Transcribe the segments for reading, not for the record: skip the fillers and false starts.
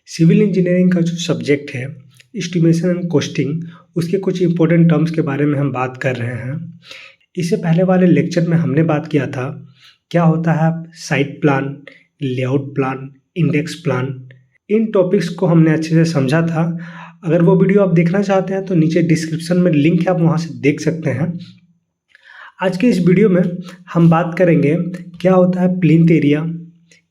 Civil engineering का जो subject है एस्टिमेशन एंड कॉस्टिंग, उसके कुछ इंपॉर्टेंट टर्म्स के बारे में हम बात कर रहे हैं। इससे पहले वाले लेक्चर में हमने बात किया था क्या होता है site plan, layout plan, index plan. इन टॉपिक्स को हमने अच्छे से समझा था। अगर वो वीडियो आप देखना चाहते हैं तो नीचे डिस्क्रिप्शन में लिंक है, आप वहाँ से देख सकते हैं। आज के इस वीडियो में हम बात करेंगे क्या होता है प्लिंथ एरिया,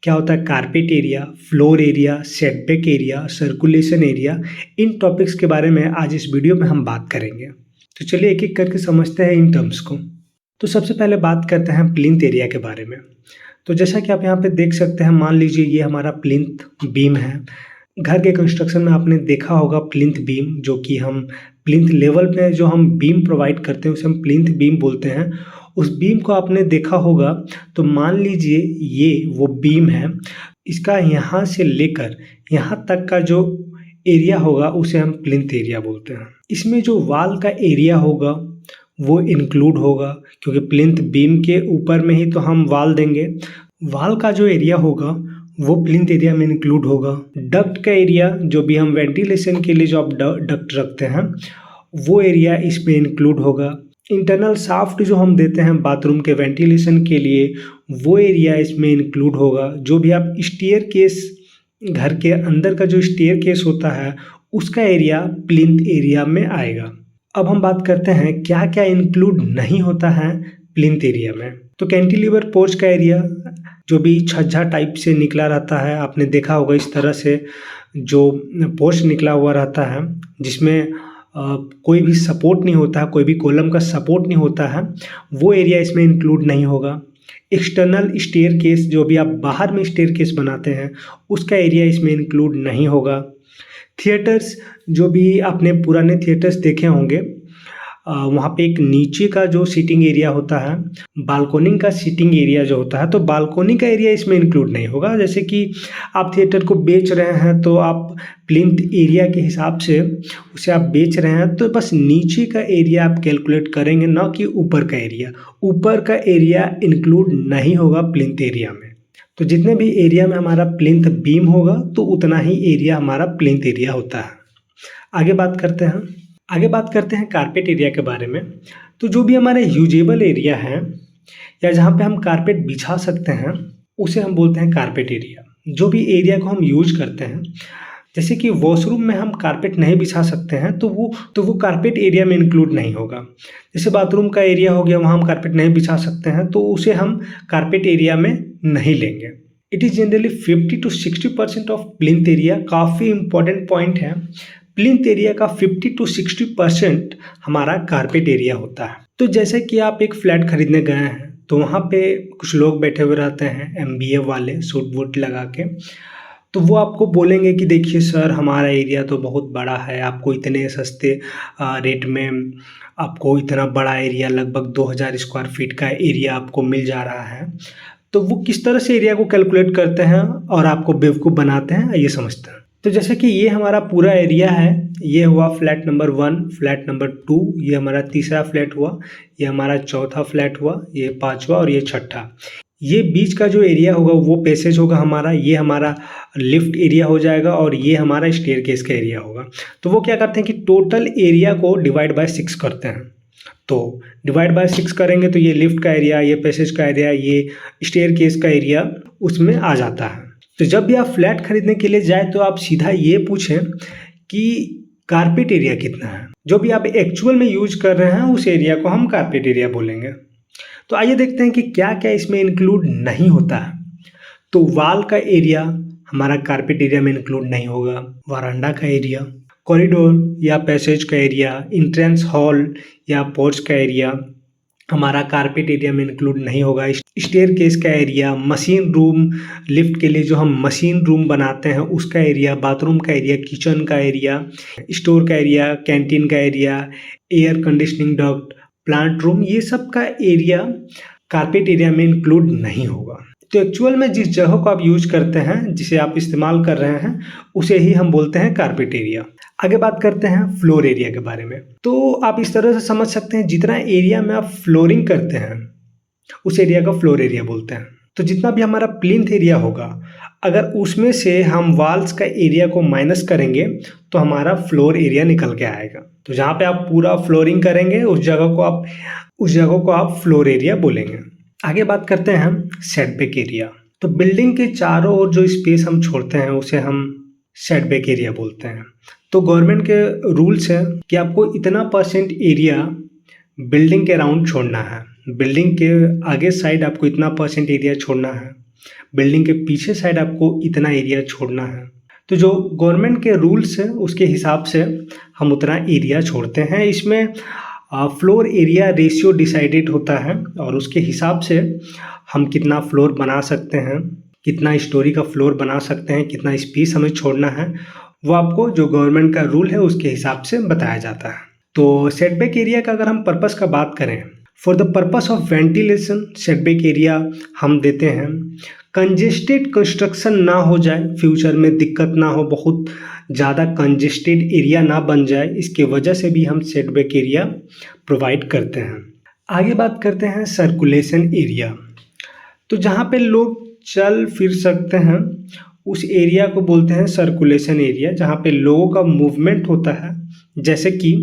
क्या होता है carpet area, floor area, setback area, circulation area. इन टॉपिक्स के बारे में आज इस वीडियो में हम बात करेंगे। तो चलिए एक एक करके समझते हैं इन टर्म्स को। तो सबसे पहले बात करते हैं प्लिंथ एरिया के बारे में। तो जैसा कि आप यहाँ पे देख सकते हैं, मान लीजिए ये हमारा प्लिंथ बीम है। घर के कंस्ट्रक्शन में आपने देखा होगा प्लिंथ बीम, जो कि हम प्लिंथ लेवल पे जो हम बीम प्रोवाइड करते हैं उसे हम प्लिंथ बीम बोलते हैं। उस बीम को आपने देखा होगा। तो मान लीजिए ये वो बीम है, इसका यहाँ से लेकर यहाँ तक का जो एरिया होगा उसे हम प्लिंथ एरिया बोलते हैं। इसमें जो वाल का एरिया होगा वो इंक्लूड होगा, क्योंकि प्लिंथ बीम के ऊपर में ही तो हम वाल देंगे। वाल का जो एरिया होगा वो प्लिंथ एरिया में इंक्लूड होगा। डक्ट का एरिया, जो भी हम वेंटिलेशन के लिए जो आप डक्ट रखते हैं वो एरिया इसमें इंक्लूड होगा। इंटरनल शाफ्ट जो हम देते हैं बाथरूम के वेंटिलेशन के लिए वो एरिया इसमें इंक्लूड होगा। जो भी आप स्टेयर केस, घर के अंदर का जो स्टेयर केस होता है उसका एरिया प्लिंथ एरिया में आएगा। अब हम बात करते हैं क्या क्या इंक्लूड नहीं होता है प्लिंथ एरिया में। तो कैंटिलीवर पोर्च का एरिया, जो भी छज्जा टाइप से निकला रहता है, आपने देखा होगा इस तरह से जो पोर्च निकला हुआ रहता है जिसमें कोई भी सपोर्ट नहीं होता है, कोई भी कॉलम का सपोर्ट नहीं होता है, वो एरिया इसमें इंक्लूड नहीं होगा। एक्सटर्नल स्टेयर केस, जो भी आप बाहर में स्टेयर केस बनाते हैं उसका एरिया इसमें इंक्लूड नहीं होगा। थिएटर्स, जो भी आपने पुराने थिएटर्स देखे होंगे, वहाँ पे एक नीचे का जो सीटिंग एरिया होता है, बालकोनी का सीटिंग एरिया जो होता है, तो बालकोनी का एरिया इसमें इंक्लूड नहीं होगा। जैसे कि आप थिएटर को बेच रहे हैं तो आप प्लिंथ एरिया के हिसाब से उसे आप बेच रहे हैं, तो बस नीचे का एरिया आप कैलकुलेट करेंगे, ना कि ऊपर का एरिया। ऊपर का एरिया इंक्लूड नहीं होगा प्लिंथ एरिया में। तो जितने भी एरिया में हमारा प्लिंथ बीम होगा तो उतना ही एरिया हमारा प्लिंथ एरिया होता है। आगे बात करते हैं कारपेट एरिया के बारे में। तो जो भी हमारे यूजेबल एरिया है या जहाँ पे हम कारपेट बिछा सकते हैं उसे हम बोलते हैं कारपेट एरिया। जो भी एरिया को हम यूज करते हैं, जैसे कि वॉशरूम में हम कारपेट नहीं बिछा सकते हैं तो वो कारपेट एरिया में इंक्लूड नहीं होगा। जैसे बाथरूम का एरिया हो गया, वहाँ हम कारपेट नहीं बिछा सकते हैं तो उसे हम कारपेट एरिया में नहीं लेंगे। It is generally 50 to 60% of plinth area. काफ़ी इंपॉर्टेंट पॉइंट है, प्लिंथ एरिया का 50 to 60% हमारा कारपेट एरिया होता है। तो जैसे कि आप एक फ्लैट खरीदने गए हैं तो वहाँ पे कुछ लोग बैठे हुए रहते हैं MBA वाले, सूट वूट लगा के। तो वो आपको बोलेंगे कि देखिए सर, हमारा एरिया तो बहुत बड़ा है, आपको इतने सस्ते रेट में आपको इतना बड़ा एरिया, लगभग 2000 स्क्वायर फीट का एरिया आपको मिल जा रहा है। तो वो किस तरह से एरिया को कैलकुलेट करते हैं और आपको बेवकूफ़ बनाते हैं, ये समझते हैं। तो जैसे कि ये हमारा पूरा एरिया है, ये हुआ फ्लैट नंबर 1, फ्लैट नंबर 2, ये हमारा तीसरा फ्लैट हुआ, ये हमारा चौथा फ्लैट हुआ, ये पांचवा और ये छठा। ये बीच का जो एरिया होगा वो पैसेज होगा हमारा, ये हमारा लिफ्ट एरिया हो जाएगा और ये हमारा स्टेयरकेस का एरिया होगा। तो वो क्या करते हैं कि टोटल एरिया को डिवाइड बाय 6 करते हैं। तो डिवाइड बाय 6 करेंगे तो ये लिफ्ट का एरिया, ये पैसेज का एरिया, ये स्टेयरकेस का एरिया उसमें आ जाता है। तो जब भी आप फ्लैट खरीदने के लिए जाए तो आप सीधा ये पूछें कि कारपेट एरिया कितना है। जो भी आप एक्चुअल में यूज कर रहे हैं उस एरिया को हम कारपेट एरिया बोलेंगे। तो आइए देखते हैं कि क्या क्या इसमें इंक्लूड नहीं होता है। तो वाल का एरिया हमारा कारपेट एरिया में इंक्लूड नहीं होगा। वरांडा का एरिया, कॉरिडोर या पैसेज का एरिया, एंट्रेंस हॉल या पोर्च का एरिया हमारा कारपेट एरिया में इंक्लूड नहीं होगा। स्टेयरकेस का एरिया, मशीन रूम, लिफ्ट के लिए जो हम मशीन रूम बनाते हैं उसका एरिया, बाथरूम का एरिया, किचन का एरिया, स्टोर का एरिया, कैंटीन का area, air conditioning duct, plant room, ये सब का एरिया कारपेट एरिया में इंक्लूड नहीं होगा। तो एक्चुअल में जिस जगह को आप यूज करते हैं, जिसे आप इस्तेमाल कर रहे हैं, उसे ही हम बोलते हैं कारपेट एरिया। आगे बात करते हैं फ्लोर एरिया के बारे में। तो आप इस तरह से समझ सकते हैं, जितना एरिया में आप फ्लोरिंग करते हैं उस एरिया का फ्लोर एरिया बोलते हैं। तो जितना भी हमारा प्लिंथ एरिया होगा, अगर उसमें से हम वॉल्स का एरिया को माइनस करेंगे तो हमारा फ्लोर एरिया निकल के आएगा। तो जहाँ पे आप पूरा फ्लोरिंग करेंगे उस जगह को आप फ्लोर एरिया बोलेंगे। आगे बात करते हैं हम सेटबैक एरिया। तो बिल्डिंग के चारों ओर जो स्पेस हम छोड़ते हैं उसे हम सेटबैक एरिया बोलते हैं। तो गवर्नमेंट के रूल्स है कि आपको इतना % एरिया बिल्डिंग के अराउंड छोड़ना है, बिल्डिंग के आगे साइड आपको इतना % एरिया छोड़ना है, बिल्डिंग के पीछे साइड आपको इतना एरिया छोड़ना है। तो जो गवर्नमेंट के रूल्स है उसके हिसाब से हम उतना एरिया छोड़ते हैं। इसमें फ्लोर एरिया रेशियो डिसाइडेड होता है और उसके हिसाब से हम कितना फ्लोर बना सकते हैं, कितना स्टोरी का फ्लोर बना सकते हैं, कितना स्पेस हमें छोड़ना है, वो आपको जो गवर्नमेंट का रूल है उसके हिसाब से बताया जाता है। तो सेटबैक एरिया का अगर हम पर्पस का बात करें, for the purpose of ventilation setback area हम देते हैं। कंजेस्टेड कंस्ट्रक्शन ना हो जाए, फ्यूचर में दिक्कत ना हो, बहुत ज़्यादा कंजेस्टेड एरिया ना बन जाए, इसके वजह से भी हम सेटबैक एरिया प्रोवाइड करते हैं। आगे बात करते हैं सर्कुलेशन एरिया। तो जहाँ पे लोग चल फिर सकते हैं उस एरिया को बोलते हैं सर्कुलेशन एरिया, जहाँ पे लोगों का मूवमेंट होता है, जैसे कि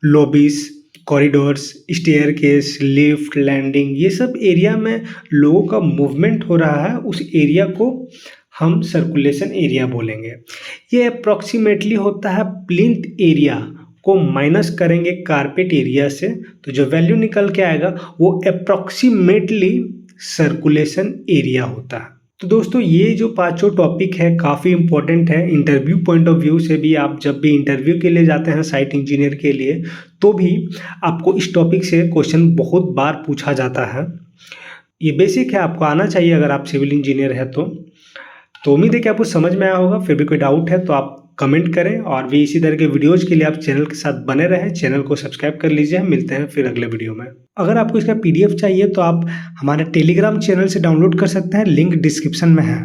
lobbies, corridors, staircase, lift, landing, ये सब एरिया में लोगों का मूवमेंट हो रहा है, उस एरिया को हम सर्कुलेशन एरिया बोलेंगे। ये अप्रॉक्सीमेटली होता है प्लिंथ एरिया को माइनस करेंगे कारपेट एरिया से, तो जो वैल्यू निकल के आएगा वो अप्रॉक्सीमेटली सर्कुलेशन एरिया होता है। तो दोस्तों ये जो पांचों टॉपिक है काफ़ी इंपॉर्टेंट है। इंटरव्यू पॉइंट ऑफ व्यू से भी, आप जब भी इंटरव्यू के लिए जाते हैं साइट इंजीनियर के लिए, तो भी आपको इस टॉपिक से क्वेश्चन बहुत बार पूछा जाता है। ये बेसिक है, आपको आना चाहिए अगर आप सिविल इंजीनियर है तो उम्मीद है कि आपको समझ में आया होगा। फिर भी कोई डाउट है तो आप कमेंट करें, और भी इसी तरह के वीडियोज़ के लिए आप चैनल के साथ बने रहें। चैनल को सब्सक्राइब कर लीजिए। मिलते हैं फिर अगले वीडियो में। अगर आपको इसका PDF चाहिए तो आप हमारे टेलीग्राम चैनल से डाउनलोड कर सकते हैं, लिंक डिस्क्रिप्शन में है।